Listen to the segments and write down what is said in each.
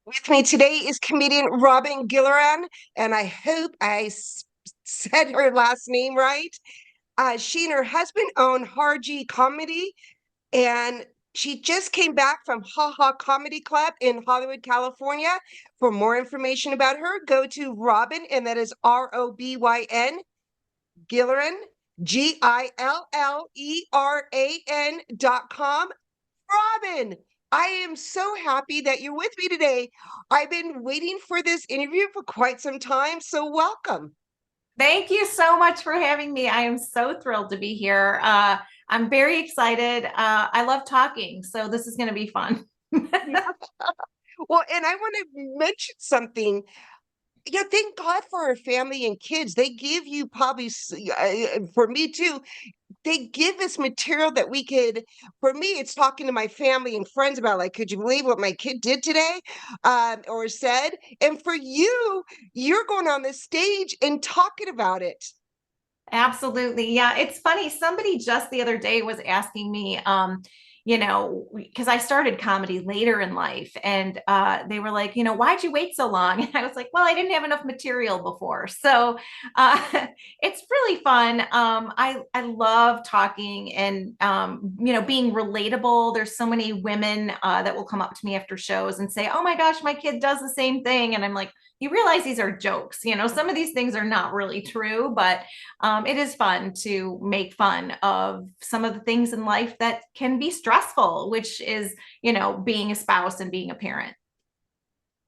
With me today is comedian Robyn Gilleran, and I hope said her last name right. She and her husband own Harji Comedy, and she just came back from Ha Ha Comedy Club in Hollywood, California. For more information about her, go to Robyn, and that is Robyn Gilleran, Gilleran.com. Robyn, I am so happy that you're with me today. I've been waiting for this interview for quite some time, so welcome. Thank you so much for having me. I am so thrilled to be here. I'm very excited. I love talking, so this is going to be fun. Well, and I want to mention something. Thank God for our family and kids. They give you probably, for me too, they give us material that we could, for me it's talking to my family and friends about, like, could you believe what my kid did today, or said? And for you, you're going on the stage and talking about it. Absolutely. Yeah, it's funny. Somebody just the other day was asking me, because I started comedy later in life, and they were like, why'd you wait so long? And I was like, well, I didn't have enough material before. So it's really fun. I love talking and, being relatable. There's so many women that will come up to me after shows and say, oh my gosh, my kid does the same thing. And I'm like, you realize these are jokes. Some of these things are not really true, but it is fun to make fun of some of the things in life that can be stressful, which is, being a spouse and being a parent.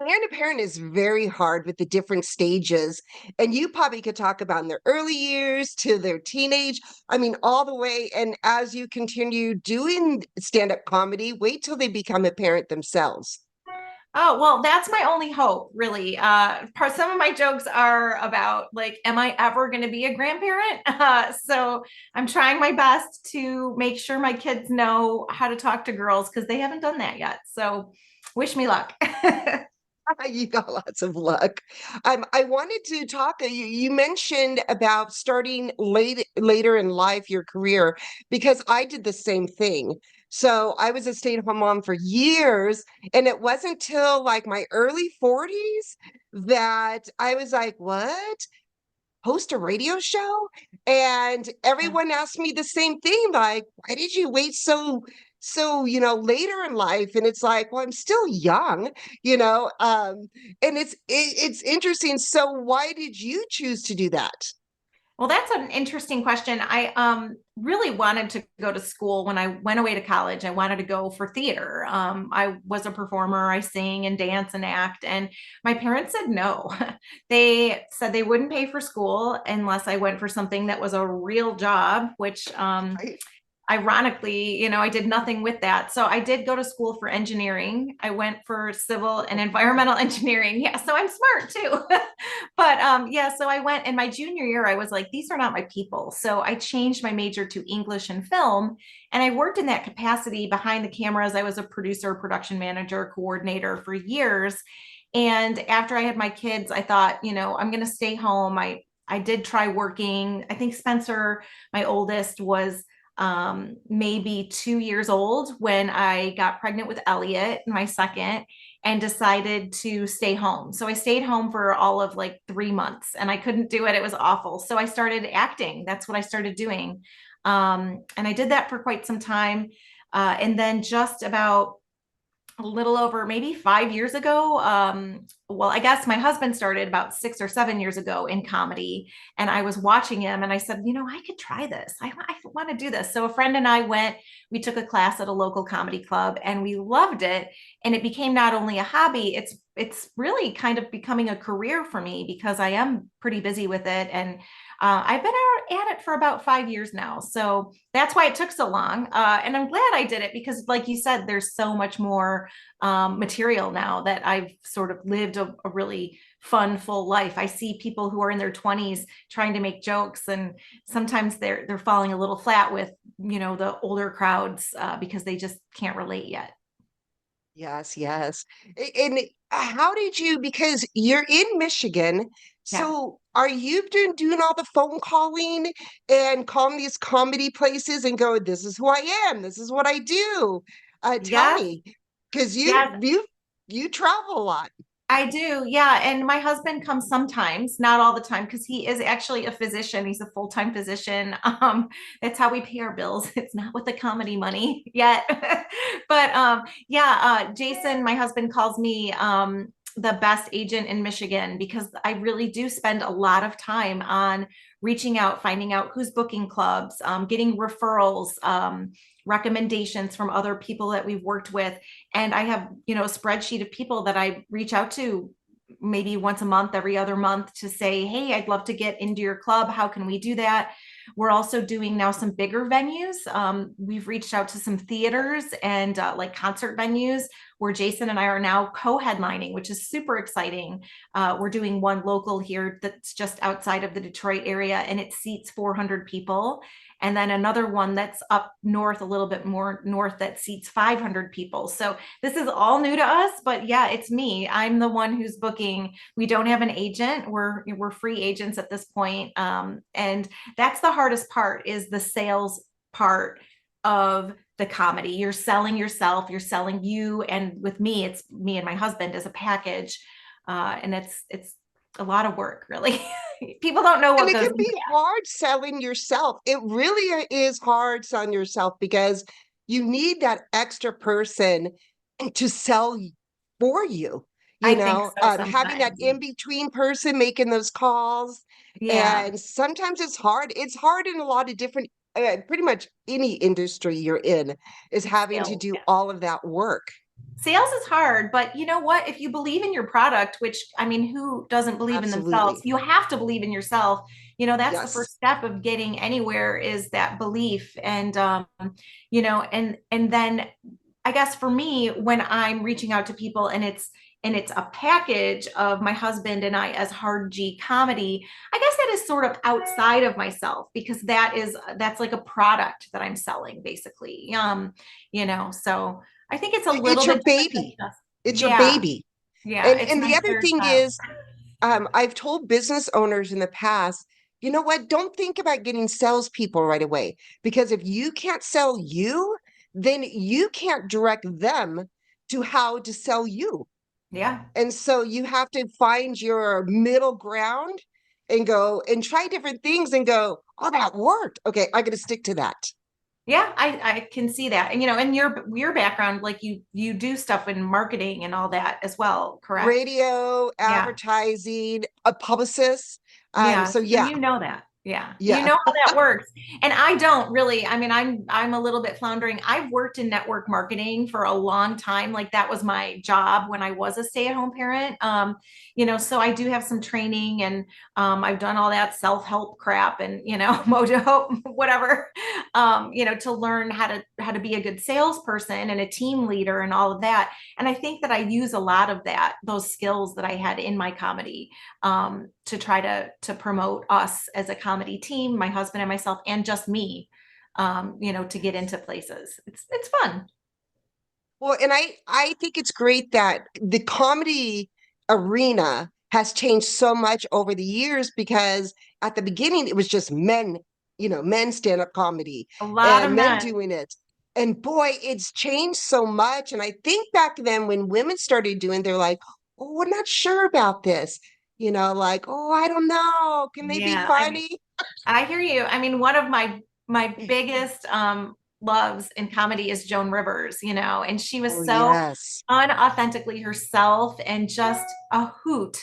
Being a parent is very hard with the different stages. And you probably could talk about in their early years to their teenage, I mean, all the way. And as you continue doing stand-up comedy, wait till they become a parent themselves. Oh, well, that's my only hope, really. Some of my jokes are about, like, am I ever going to be a grandparent? So I'm trying my best to make sure my kids know how to talk to girls because they haven't done that yet. So wish me luck. You got lots of luck. I wanted to talk. You mentioned about starting later in life, your career, because I did the same thing. So I was a stay-at-home mom for years, and it wasn't till like my early 40s that I was like, "What? Host a radio show?" And everyone asked me the same thing, like, why did you wait later in life? And it's like, well, I'm still young, and it's interesting. So why did you choose to do that? Well, that's an interesting question. I really wanted to go to school when I went away to college. I wanted to go for theater. I was a performer. I sing and dance and act. And my parents said no. They said they wouldn't pay for school unless I went for something that was a real job, which Right. ironically, I did nothing with that. So I did go to school for engineering. I went for civil and environmental engineering. Yeah, so I'm smart too. But yeah, so I went in my junior year, I was like, these are not my people. So I changed my major to English and film. And I worked in that capacity behind the cameras. I was a producer, production manager, coordinator for years. And after I had my kids, I thought, I'm going to stay home. I did try working. I think Spencer, my oldest, was maybe 2 years old when I got pregnant with Elliot, my second, and decided to stay home. So I stayed home for all of like 3 months and I couldn't do it. It was awful. So I started acting. That's what I started doing. And I did that for quite some time. And then just about a little over maybe 5 years ago. Well, I guess my husband started about 6 or 7 years ago in comedy, and I was watching him and I said, I could try this. I want to do this. So a friend and I went, we took a class at a local comedy club and we loved it. And it became not only a hobby, it's really kind of becoming a career for me because I am pretty busy with it. And I've been at it for about 5 years now. So that's why it took so long. And I'm glad I did it because, like you said, there's so much more material now that I've sort of lived a really fun, full life. I see people who are in their 20s trying to make jokes, and sometimes they're falling a little flat with, the older crowds because they just can't relate yet. Yes, yes. And how did you, because you're in Michigan, Yeah. so are you doing all the phone calling and calling these comedy places and go, this is who I am, this is what I do? Tell Yes. me, because you Yes. you You travel a lot. I do, yeah. And my husband comes sometimes, not all the time, because he is actually a physician. He's a full-time physician. That's how we pay our bills. It's not with the comedy money yet. But yeah, Jason, my husband calls me the best agent in Michigan because I really do spend a lot of time on reaching out, finding out who's booking clubs, getting referrals, recommendations from other people that we've worked with. And I have, a spreadsheet of people that I reach out to maybe once a month, every other month to say, hey, I'd love to get into your club. How can we do that? We're also doing now some bigger venues. We've reached out to some theaters and like concert venues where Jason and I are now co-headlining, which is super exciting. We're doing one local here that's just outside of the Detroit area and it seats 400 people. And then another one that's up north, a little bit more north, that seats 500 people. So this is all new to us, but yeah, it's me. I'm the one who's booking. We don't have an agent. We're free agents at this point. And that's the hardest part is the sales part of the comedy. You're selling yourself, you're selling you. And with me, it's me and my husband as a package. And it's a lot of work, really. People don't know And what it goes can into be hard selling yourself. It really is hard selling yourself because you need that extra person to sell for you. I think so Having that sometimes. in between person making those calls. Yeah. And sometimes it's hard. It's hard in a lot of different, pretty much any industry you're in, is having to Sales. do all of that work. Sales is hard, but you know what? If you believe in your product, which I mean, who doesn't believe in themselves? Absolutely. You have to believe in yourself. That's the Yes. first step of getting anywhere is that belief. And and then I guess for me, when I'm reaching out to people and it's a package of my husband and I as hard G comedy, I guess that is sort of outside of myself because that's like a product that I'm selling basically. So I think it's a It's little your bit different than baby. just, It's your yeah, baby. yeah, And it's and the my other third thing child. is, I've told business owners in the past, you know what? Don't think about getting salespeople right away because if you can't sell you, then you can't direct them to how to sell you. Yeah. And so you have to find your middle ground and go and try different things and go, oh, that worked. Okay, I got to stick to that. Yeah, I can see that. And in your background, like you do stuff in marketing and all that as well, correct? Radio, Yeah. advertising, a publicist. Yeah, So so yeah, you know that. Yeah. You yeah. know how that works. And I don't really. I mean, I'm a little bit floundering. I've worked in network marketing for a long time. Like that was my job when I was a stay-at-home parent. So I do have some training and I've done all that self-help crap and mojo whatever. To learn how to be a good salesperson and a team leader and all of that. And I think that I use a lot of those skills that I had in my comedy to try to promote us as a comedy team, my husband and myself, and just me, to get into places. It's fun. Well, and I think it's great that the comedy arena has changed so much over the years because at the beginning it was just men, men stand-up comedy A lot of and men men. doing it. And boy, it's changed so much. And I think back then when women started doing, they're like, oh, we're not sure about this. Like, oh, I don't know. Can they be Yeah, funny? I hear you. I mean, one of my biggest loves in comedy is Joan Rivers, and she Oh, was so yes. unauthentically herself and just a hoot.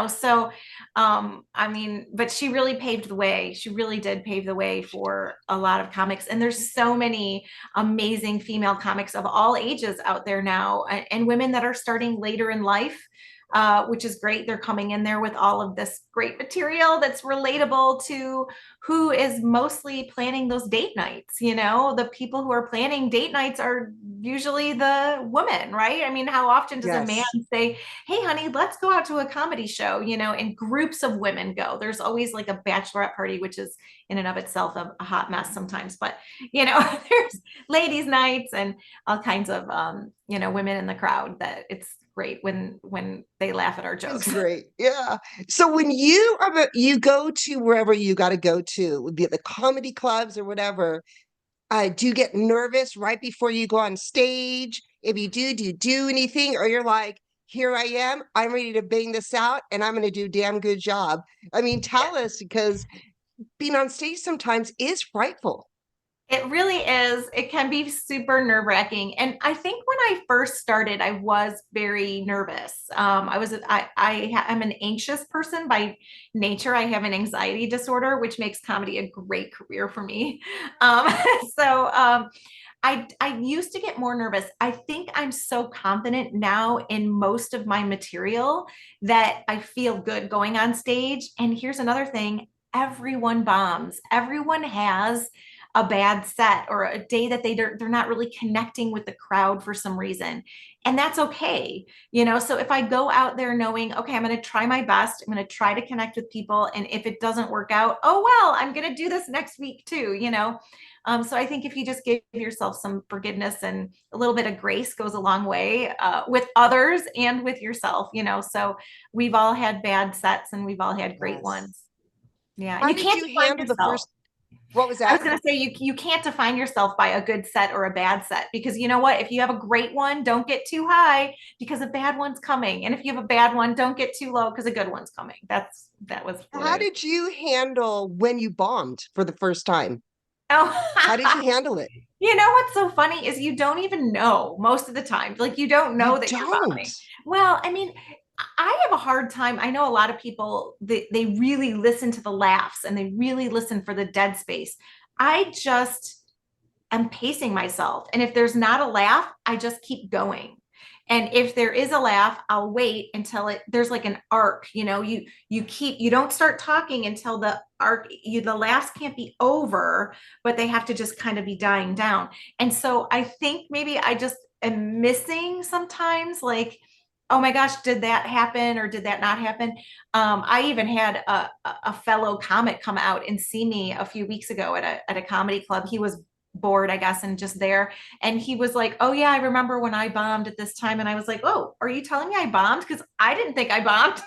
So I mean, but she really paved the way. She really did pave the way for a lot of comics. And there's so many amazing female comics of all ages out there now, and women that are starting later in life, which is great. They're coming in there with all of this great material that's relatable to who is mostly planning those date nights. The people who are planning date nights are usually the woman, right? I mean, how often does a man Yes. say, hey, honey, let's go out to a comedy show, and groups of women go. There's always like a bachelorette party, which is in and of itself a hot mess sometimes, but there's ladies' nights and all kinds of women in the crowd that it's great when they laugh at our It's jokes. great. Yeah. So when you go to wherever you got to go to, the comedy clubs or whatever, do you get nervous right before you go on stage? If you do you do anything? Or you're like, here I am. I'm ready to bang this out and I'm going to do a damn good job. I mean, tell us, because being on stage sometimes is frightful. It really is. It can be super nerve-wracking. And I think when I first started, I was very nervous. I'm an anxious person by nature. I have an anxiety disorder, which makes comedy a great career for me. Um, so I used to get more nervous. I think I'm so confident now in most of my material that I feel good going on stage. And here's another thing, everyone bombs. Everyone has a bad set or a day that they're not really connecting with the crowd for some reason, and that's okay. So if I go out there knowing, okay, I'm going to try my best, I'm going to try to connect with people, and if it doesn't work out, oh well, I'm going to do this next week too. So I think if you just give yourself some forgiveness and a little bit of grace goes a long way, with others and with yourself. So we've all had bad sets and we've all had great Yes. ones. Yeah, and How you did can't you define handle the yourself. first? What was I was that? going to say you can't define yourself by a good set or a bad set, because you know what? If you have a great one, don't get too high because a bad one's coming. And if you have a bad one, don't get too low because a good one's coming. That was what How I was. did you handle when you bombed for the first time? How did Oh, you handle it? what's so funny is you don't even know most of the time. Like you don't know You that you're don't. vomiting. Well, I mean, I have a hard time. I know a lot of people, they really listen to the laughs and they really listen for the dead space. I just am pacing myself. And if there's not a laugh, I just keep going. And if there is a laugh, I'll wait until there's like an arc. You don't start talking until the arc, the laughs can't be over, but they have to just kind of be dying down. And so I think maybe I just am missing sometimes, like, oh my gosh, did that happen or did that not happen? I even had a fellow comic come out and see me a few weeks ago at a comedy club. He was bored, I guess, and just there. And he was like, oh yeah, I remember when I bombed at this time. And I was like, oh, are you telling me I bombed? Because I didn't think I bombed.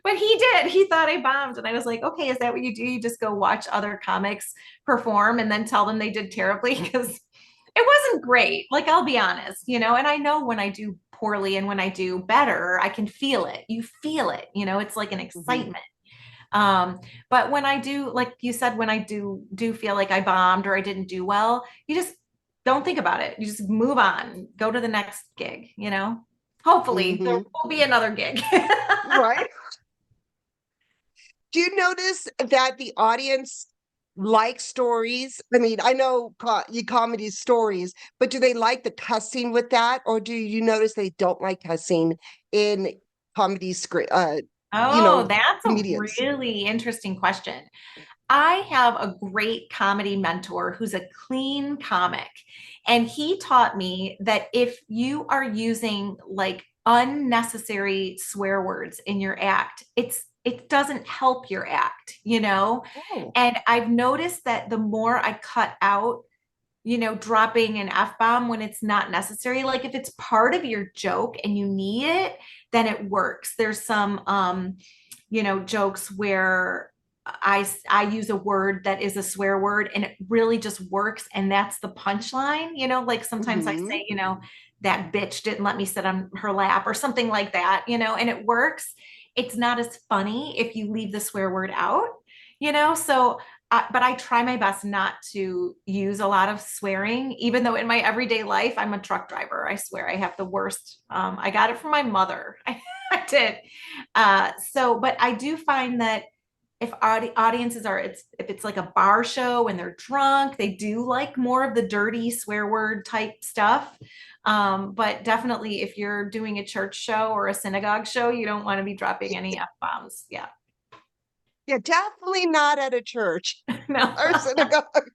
But he did. He thought I bombed. And I was like, okay, is that what you do? You just go watch other comics perform and then tell them they did terribly? Because it wasn't great. Like, I'll be honest, and I know when I do poorly and when I do better, I can feel it. You feel it, it's like an Mhm. excitement. But when I do, like you said, when I do feel like I bombed or I didn't do well, you just don't think about it. You just move on, go to the next gig. Hopefully there Mhm. will be another gig. Right. Do you notice that the audience likes stories? I mean, I know you comedy stories, but do they like the cussing with that, or do you notice they don't like cussing in comedy script? You Oh, know, that's a comedians. really interesting question. I have a great comedy mentor who's a clean comic. And he taught me that if you are using like unnecessary swear words in your act, it doesn't help your act. Oh. And I've noticed that the more I cut out, dropping an F bomb when it's not necessary, like if it's part of your joke and you need it, then it works. There's some jokes where I use a word that is a swear word and it really just works. And that's the punchline. Like sometimes I Hmm. say, that bitch didn't let me sit on her lap or something like that, and it works. It's not as funny if you leave the swear word out. So, but I try my best not to use a lot of swearing, even though in my everyday life, I'm a truck driver. I swear I have the worst. I got it from my mother. I did. But I do find that if audiences if it's like a bar show and they're drunk, they do like more of the dirty swear word type stuff. But definitely if you're doing a church show or a synagogue show, you don't want to be dropping any F bombs. Yeah. Yeah, definitely not at a church No. or synagogue.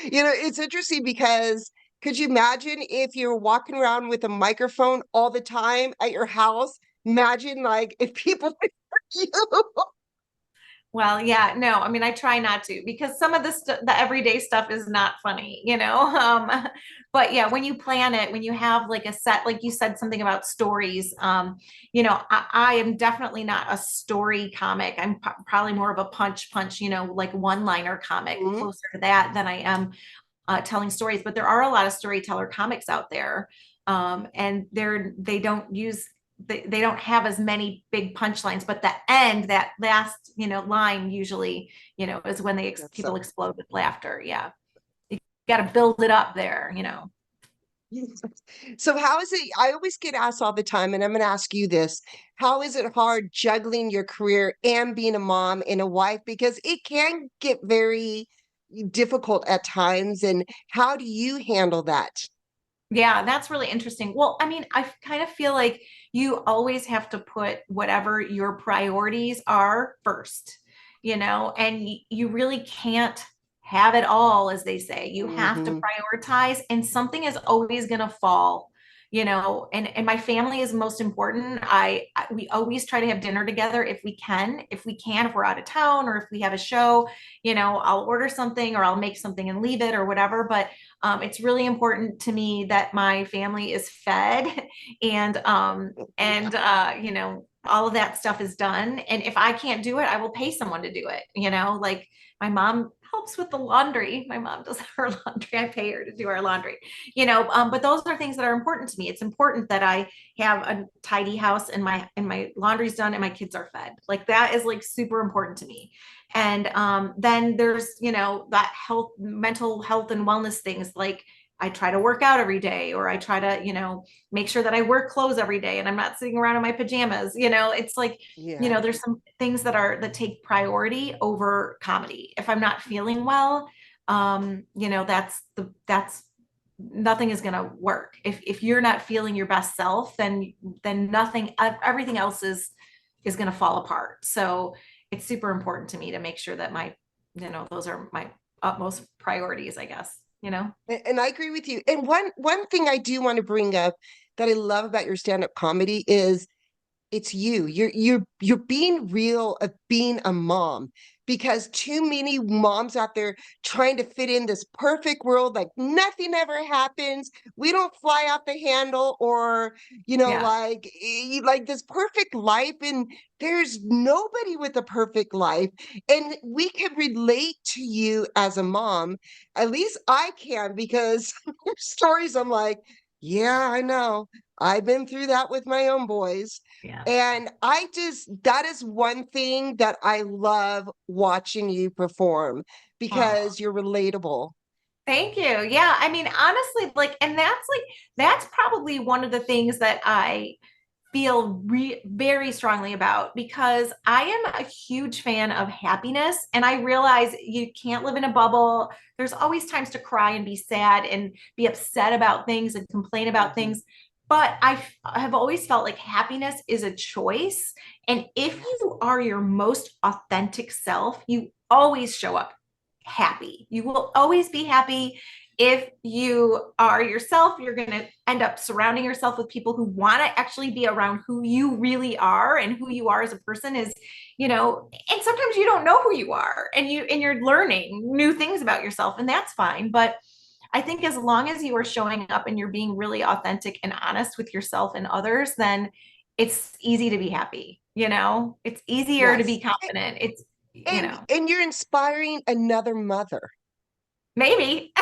It's interesting because could you imagine if you're walking around with a microphone all the time at your house? Imagine like if people you. Well, yeah, no, I mean, I try not to because some of the everyday stuff is not funny. But yeah, when you plan it, when you have like a set, like you said something about stories, I am definitely not a story comic. I'm probably more of a punch, like one-liner comic, closer to that than I am telling stories. But there are a lot of storyteller comics out there. And they don't use they don't have as many big punchlines, but the end, that last, line usually, is when That's people explode with laughter. Yeah. You got to build it up there. so how is it? I always get asked all the time, and I'm going to ask you this. How is it hard juggling your career and being a mom and a wife? Because it can get very difficult at times. And how do you handle that? Yeah, that's really interesting. Well, I mean, I kind of feel like you always have to put whatever your priorities are first, and you really can't have it all, as they say. You have to Hmm. prioritize, and something is always going to fall. And my family is most important. We always try to have dinner together if we can. If we're out of town or if we have a show, I'll order something or I'll make something and leave it or whatever. But it's really important to me that my family is fed and all of that stuff is done. And if I can't do it, I will pay someone to do it. Like my mom helps with the laundry. My mom does her laundry. I pay her to do our laundry. But those are things that are important to me. It's important that I have a tidy house and my laundry's done and my kids are fed. Like that is like super important to me. And then there's, that mental health and wellness things, like I try to work out every day, or I try to, make sure that I wear clothes every day and I'm not sitting around in my pajamas. It's like, Yeah. there's some things that take priority over comedy. If I'm not feeling well, that's nothing is going to work. If you're not feeling your best self, then nothing, everything else is going to fall apart. So it's super important to me to make sure that those are my utmost priorities, I guess. And I agree with you. And one thing I do want to bring up that I love about your stand-up comedy is it's you. You're being real of being a mom, because too many moms out there trying to fit in this perfect world, like nothing ever happens. We don't fly off the handle, or Yeah. like this perfect life, and there's nobody with a perfect life. And we can relate to you as a mom. At least I can, because your stories, I'm like, yeah, I know. I've been through that with my own boys. Yeah. And that is one thing that I love watching you perform, Oh, because you're relatable. thank you. Yeah. I mean, honestly, and that's probably one of the things that I feel very strongly about, because I am a huge fan of happiness. And I realize you can't live in a bubble. There's always times to cry and be sad and be upset about things and complain about Mhm. things. But I have always felt like happiness is a choice. And if Yes. you are your most authentic self, you always show up happy. You will always be happy. If you are yourself, you're going to end up surrounding yourself with people who want to actually be around who you really are, and who you are as a person is, and sometimes you don't know who you are, and you're learning new things about yourself, and that's fine. But I think as long as you are showing up and you're being really authentic and honest with yourself and others, then it's easy to be happy. It's easier to be Yes. confident. It's, And you're inspiring another mother. maybe.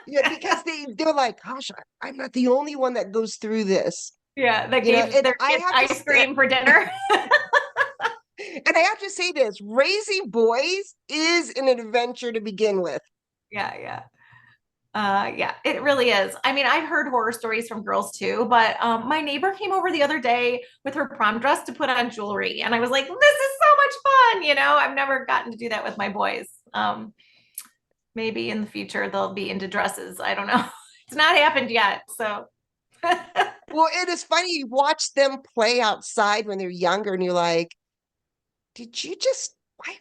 Yeah, because they're like, gosh, I'm not the only one that goes through this. Yeah, that gave And their I kids have to ice cream for dinner. and I have to say this, raising boys is an adventure to begin with. Yeah, yeah. Yeah, it really is. I mean, I've heard horror stories from girls too, but my neighbor came over the other day with her prom dress to put on jewelry, and I was like, "This is so much fun!" I've never gotten to do that with my boys. Maybe in the future they'll be into dresses. I don't know. It's not happened yet, so Well, it is funny, you watch them play outside when they're younger, and you're like, why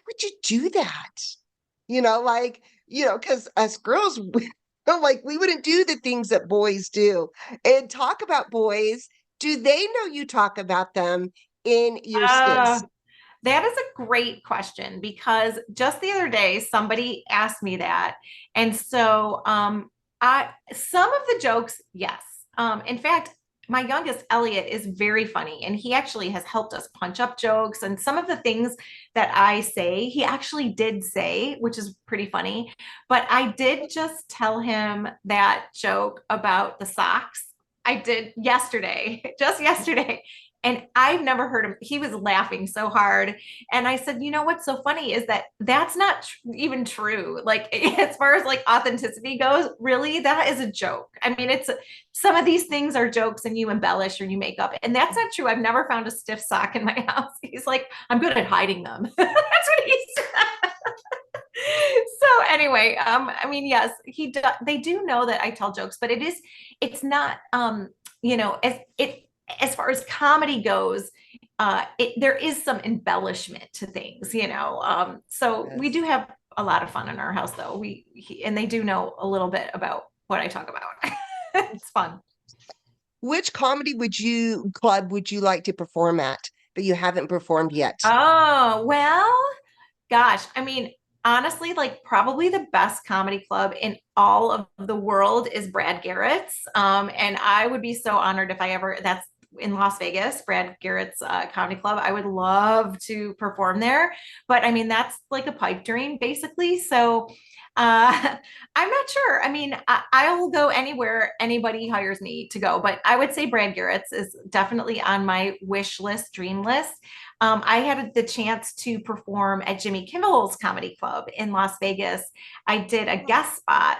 would you do that? Because us girls, like, we wouldn't do the things that boys do. And talk about boys, do they know you talk about them in your uh, skits? that is a great question, because just the other day somebody asked me that. And so I some of the jokes, yes. In fact, my youngest Elliot is very funny, and he actually has helped us punch up jokes, and some of the things that I say he actually did say, which is pretty funny. But I did just tell him that joke about the socks. I did yesterday, just yesterday. And I've never heard him. He was laughing so hard. And I said, you know what's so funny is that that's not even true. Like, as far as like authenticity goes, really, that is a joke. I mean, it's some of these things are jokes and you embellish or you make up. And that's not true. I've never found a stiff sock in my house. He's like, I'm good at hiding them. That's what he said. So anyway, I mean, yes, they do know that I tell jokes, but it's not, as far as comedy goes, there is some embellishment to things, so we Yes. do have a lot of fun in our house though. And they do know a little bit about what I talk about. It's fun. Which comedy club would you like to perform at that you haven't performed yet? Oh, well, gosh, I mean, honestly, like probably the best comedy club in all of the world is Brad Garrett's. And I would be so honored if that's in Las Vegas, Brad Garrett's comedy club. I would love to perform there. But I mean, that's like a pipe dream, basically. So I'm not sure. I mean, I will go anywhere anybody hires me to go, but I would say Brad Garrett's is definitely on my wish list, dream list. I had the chance to perform at Jimmy Kimmel's Comedy Club in Las Vegas. I did a guest spot.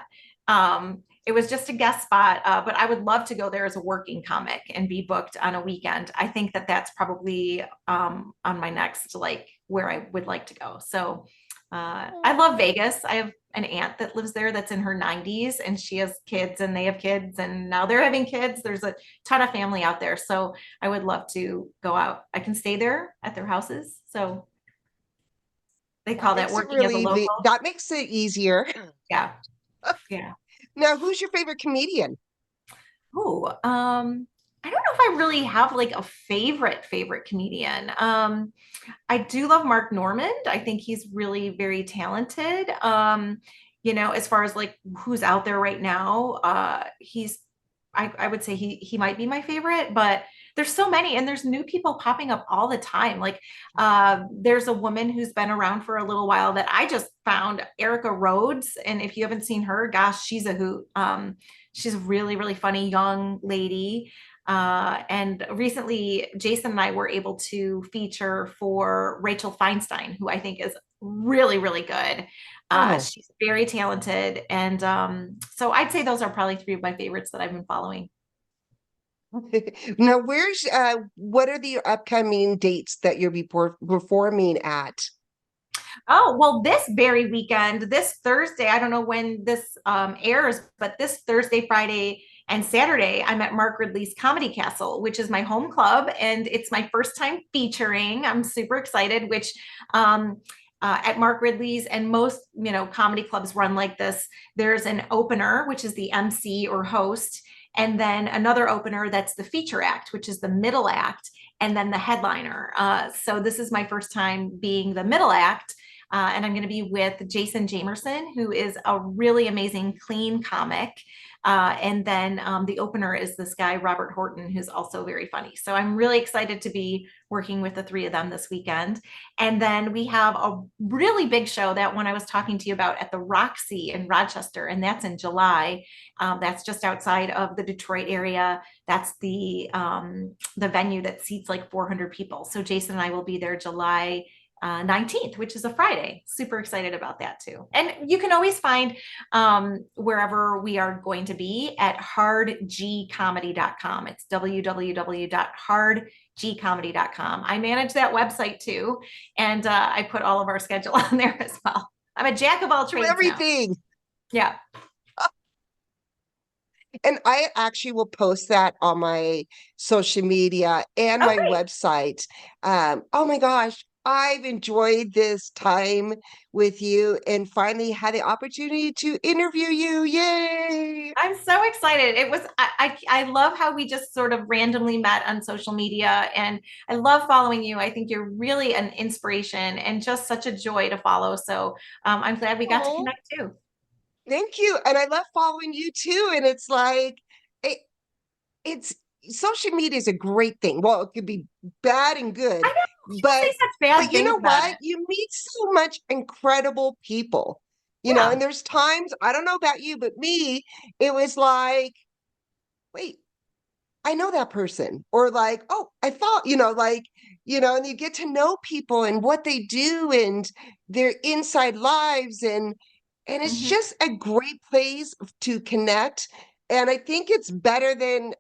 It was just a guest spot, but I would love to go there as a working comic and be booked on a weekend. I think that that's probably on my next, like, where I would like to go. So I love Vegas. I have an aunt that lives there that's in her 90s and she has kids and they have kids and now they're having kids. There's a ton of family out there. So I would love to go out. I can stay there at their houses. So they call that working as a local. That makes it easier. Yeah. Yeah. Now, who's your favorite comedian? Oh, I don't know if I really have like a favorite comedian. I do love Mark Normand. I think he's really very talented. As far as like who's out there right now, I would say he might be my favorite, but there's so many and there's new people popping up all the time. Like there's a woman who's been around for a little while that I just found, Erica Rhodes. And if you haven't seen her, gosh, she's a hoot. She's a really, really funny young lady. And recently, Jason and I were able to feature for Rachel Feinstein, who I think is really, really good. Oh, She's very talented. And so I'd say those are probably three of my favorites that I've been following. now what are the upcoming dates that you'll be performing at? Oh, well, this very weekend, this Thursday, I don't know when this airs, but this Thursday, Friday, and Saturday, I'm at Mark Ridley's Comedy Castle, which is my home club, and it's my first time featuring. I'm super excited, which at Mark Ridley's and most, comedy clubs run like this. There's an opener, which is the MC or host, and then another opener that's the feature act, which is the middle act, and then the headliner. So this is my first time being the middle act. And I'm going to be with Jason Jamerson, who is a really amazing, clean comic. And then the opener is this guy, Robert Horton, who's also very funny. So I'm really excited to be working with the three of them this weekend. And then we have a really big show, that one I was talking to you about, at the Roxy in Rochester, and that's in July. That's just outside of the Detroit area. That's the venue that seats like 400 people. So Jason and I will be there July 19th, which is a Friday. Super excited about that too. And you can always find wherever we are going to be at hardgcomedy.com. It's www.hardgcomedy.com. I manage that website too. And I put all of our schedule on there as well. I'm a jack of all Do trades now. everything. Yeah. And I actually will post that on my social media and Oh, my great. website. Oh my gosh, I've enjoyed this time with you and finally had the opportunity to interview you. Yay! I'm so excited. I love how we just sort of randomly met on social media, and I love following you. I think you're really an inspiration and just such a joy to follow. So I'm glad we got to Oh, connect too. thank you. And I love following you too. And it's like, it, it's social media is a great thing. Well, it could be bad and I good, know people say but such bad you things know about what? it. You meet so much incredible people, Yeah. and there's times, I don't know about you, but me, it was like, wait. I know that person, or like, oh, I thought, like, and you get to know people and what they do and their inside lives, and it's Mhm. just a great place to connect. And I think it's better than,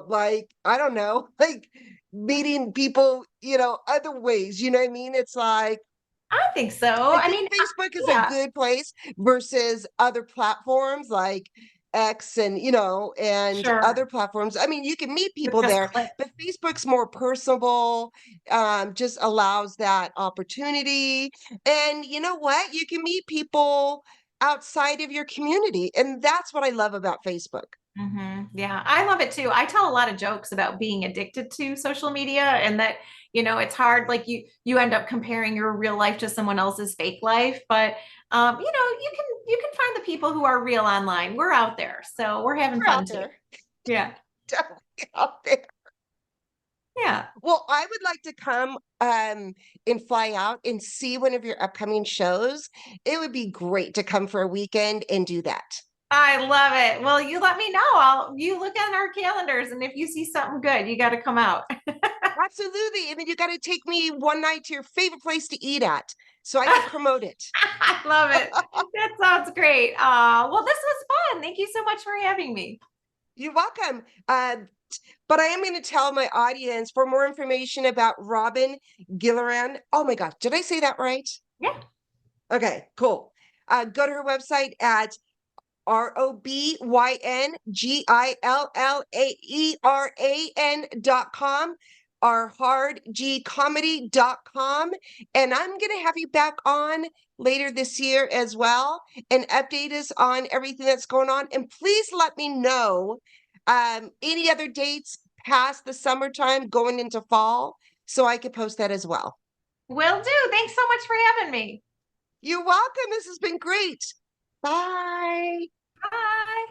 like, I don't know, like meeting people, other ways, you know what I mean? It's like, I think so. I I think mean, Facebook is a yeah, good place versus other platforms like X and and other sure. platforms. I mean, you can meet With people just there, click. but Facebook's more personable, just allows that opportunity. And you know what? You can meet people outside of your community. And that's what I love about Facebook. Yeah, I love it too. I tell a lot of jokes about being addicted to social media and that, it's hard. Like you end up comparing your real life to someone else's fake life, but you can find the people who are real online. We're out there, so we're having We're fun out too. there. Yeah, Definitely out there. yeah. Well, I would like to come and fly out and see one of your upcoming shows. It would be great to come for a weekend and do that. I love it. Well, you let me know. You look on our calendars, and if you see something good, you got to come out. Absolutely. And then you got to take me one night to your favorite place to eat at so I could promote it. I love it. That sounds great. Well, this was fun. Thank you so much for having me. You're welcome. But I am going to tell my audience for more information about Robyn Gilleran. Oh my gosh, did I say that right? Yeah. Okay, cool. Go to her website at ROBYNGILLAERAN.com, or hardgcomedy.com. And I'm going to have you back on later this year as well and update us on everything that's going on. And please let me know any other dates past the summertime going into fall so I could post that as well. Will do. Thanks so much for having me. You're welcome. This has been great. Bye. Bye.